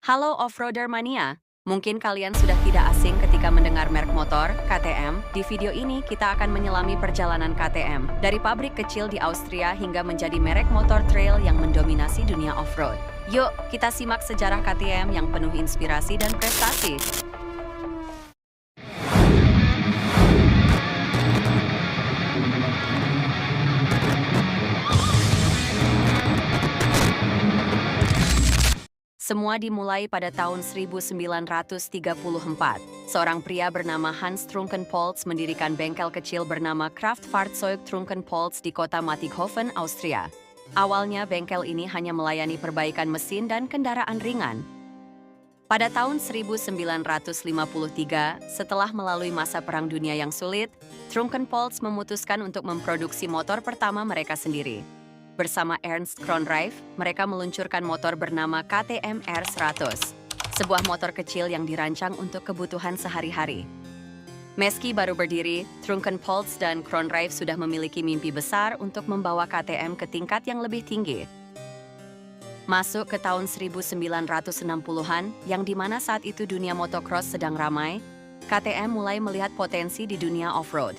Halo Offroader Mania, mungkin kalian sudah tidak asing ketika mendengar merek motor, KTM. Di video ini kita akan menyelami perjalanan KTM, dari pabrik kecil di Austria hingga menjadi merek motor trail yang mendominasi dunia off-road. Yuk, kita simak sejarah KTM yang penuh inspirasi dan prestasi. Semua dimulai pada tahun 1934. Seorang pria bernama Hans Trunkenpolz mendirikan bengkel kecil bernama Kraftfahrzeug Trunkenpolz di kota Mattighofen, Austria. Awalnya bengkel ini hanya melayani perbaikan mesin dan kendaraan ringan. Pada tahun 1953, setelah melalui masa Perang Dunia yang sulit, Trunkenpolz memutuskan untuk memproduksi motor pertama mereka sendiri. Bersama Ernst Kronreif, mereka meluncurkan motor bernama KTM R100, sebuah motor kecil yang dirancang untuk kebutuhan sehari-hari. Meski baru berdiri, Trunkenpolz dan Kronreif sudah memiliki mimpi besar untuk membawa KTM ke tingkat yang lebih tinggi. Masuk ke tahun 1960-an, yang dimana saat itu dunia motocross sedang ramai, KTM mulai melihat potensi di dunia off-road.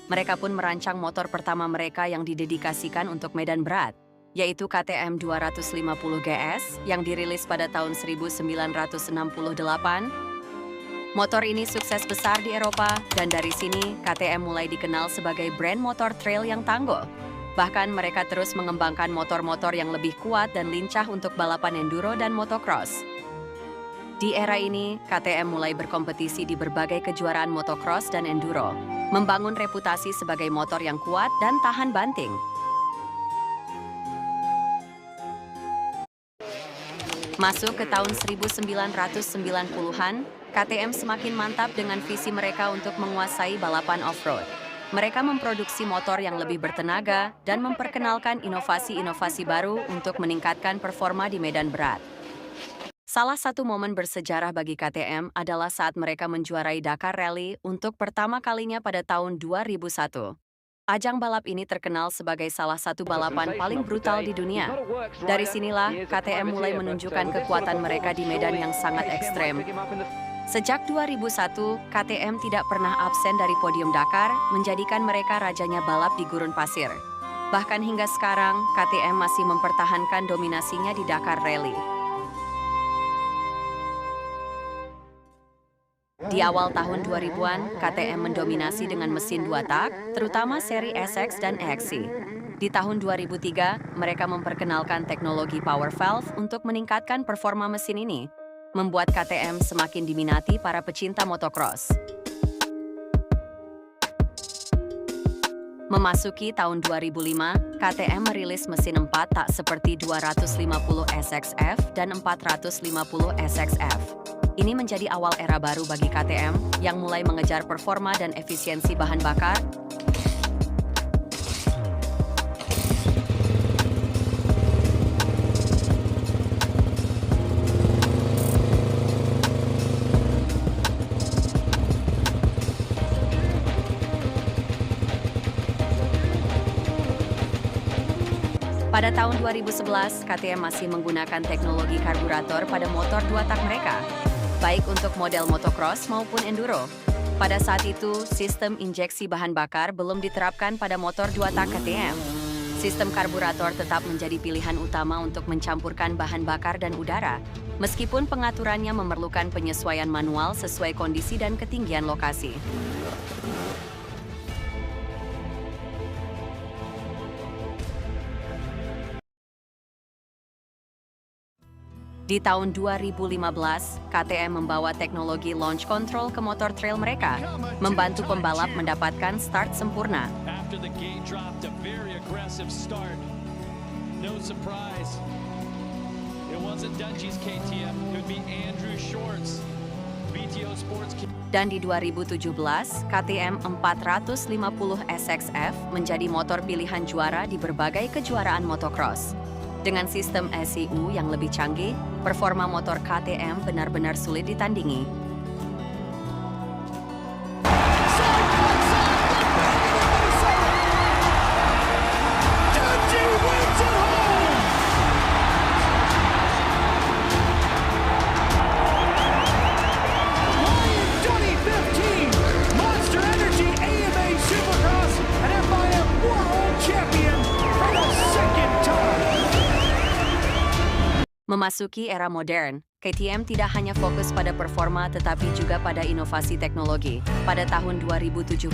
Mereka pun merancang motor pertama mereka yang didedikasikan untuk medan berat, yaitu KTM 250 GS yang dirilis pada tahun 1968. Motor ini sukses besar di Eropa, dan dari sini KTM mulai dikenal sebagai brand motor trail yang tangguh. Bahkan mereka terus mengembangkan motor-motor yang lebih kuat dan lincah untuk balapan enduro dan motocross. Di era ini, KTM mulai berkompetisi di berbagai kejuaraan motocross dan enduro, membangun reputasi sebagai motor yang kuat dan tahan banting. Masuk ke tahun 1990-an, KTM semakin mantap dengan visi mereka untuk menguasai balapan off-road. Mereka memproduksi motor yang lebih bertenaga dan memperkenalkan inovasi-inovasi baru untuk meningkatkan performa di medan berat. Salah satu momen bersejarah bagi KTM adalah saat mereka menjuarai Dakar Rally untuk pertama kalinya pada tahun 2001. Ajang balap ini terkenal sebagai salah satu balapan paling brutal di dunia. Dari sinilah, KTM mulai menunjukkan kekuatan mereka di medan yang sangat ekstrem. Sejak 2001, KTM tidak pernah absen dari podium Dakar, menjadikan mereka rajanya balap di gurun pasir. Bahkan hingga sekarang, KTM masih mempertahankan dominasinya di Dakar Rally. Di awal tahun 2000-an, KTM mendominasi dengan mesin 2 tak, terutama seri SX dan XC. Di tahun 2003, mereka memperkenalkan teknologi power valve untuk meningkatkan performa mesin ini, membuat KTM semakin diminati para pecinta motocross. Memasuki tahun 2005, KTM merilis mesin 4 tak seperti 250 SXF dan 450 SXF. Ini menjadi awal era baru bagi KTM yang mulai mengejar performa dan efisiensi bahan bakar. Pada tahun 2011, KTM masih menggunakan teknologi karburator pada motor 2 tak mereka, baik untuk model motocross maupun enduro. Pada saat itu, sistem injeksi bahan bakar belum diterapkan pada motor 2 tak KTM. Sistem karburator tetap menjadi pilihan utama untuk mencampurkan bahan bakar dan udara, meskipun pengaturannya memerlukan penyesuaian manual sesuai kondisi dan ketinggian lokasi. Di tahun 2015, KTM membawa teknologi launch control ke motor trail mereka, membantu pembalap mendapatkan start sempurna. Dan di 2017, KTM 450 SXF menjadi motor pilihan juara di berbagai kejuaraan motocross. Dengan sistem ECU yang lebih canggih, performa motor KTM benar-benar sulit ditandingi. Memasuki era modern, KTM tidak hanya fokus pada performa tetapi juga pada inovasi teknologi. Pada tahun 2017,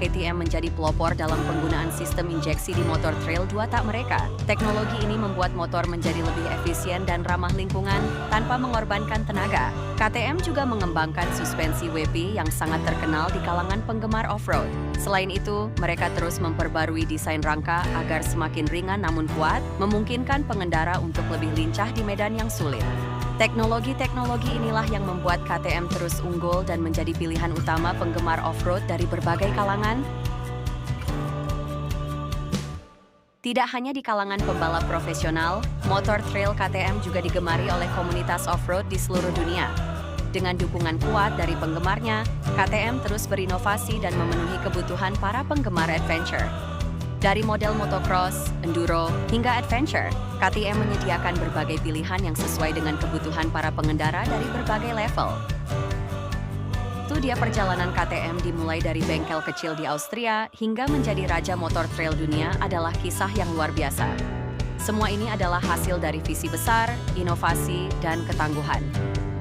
KTM menjadi pelopor dalam penggunaan sistem injeksi di motor trail 2 tak mereka. Teknologi ini membuat motor menjadi lebih efisien dan ramah lingkungan tanpa mengorbankan tenaga. KTM juga mengembangkan suspensi WP yang sangat terkenal di kalangan penggemar off-road. Selain itu, mereka terus memperbarui desain rangka agar semakin ringan namun kuat, memungkinkan pengendara untuk lebih lincah di medan yang sulit. Teknologi-teknologi inilah yang membuat KTM terus unggul dan menjadi pilihan utama penggemar off-road dari berbagai kalangan. Tidak hanya di kalangan pembalap profesional, motor trail KTM juga digemari oleh komunitas off-road di seluruh dunia. Dengan dukungan kuat dari penggemarnya, KTM terus berinovasi dan memenuhi kebutuhan para penggemar adventure. Dari model motocross, enduro, hingga adventure, KTM menyediakan berbagai pilihan yang sesuai dengan kebutuhan para pengendara dari berbagai level. Itu dia perjalanan KTM dimulai dari bengkel kecil di Austria hingga menjadi raja motor trail dunia adalah kisah yang luar biasa. Semua ini adalah hasil dari visi besar, inovasi, dan ketangguhan.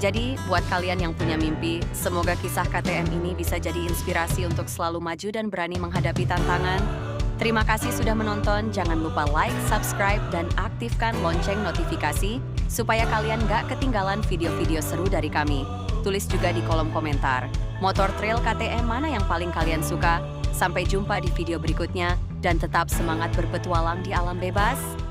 Jadi, buat kalian yang punya mimpi, semoga kisah KTM ini bisa jadi inspirasi untuk selalu maju dan berani menghadapi tantangan. Terima kasih sudah menonton, jangan lupa like, subscribe, dan aktifkan lonceng notifikasi supaya kalian gak ketinggalan video-video seru dari kami. Tulis juga di kolom komentar, motor trail KTM mana yang paling kalian suka? Sampai jumpa di video berikutnya, dan tetap semangat berpetualang di alam bebas.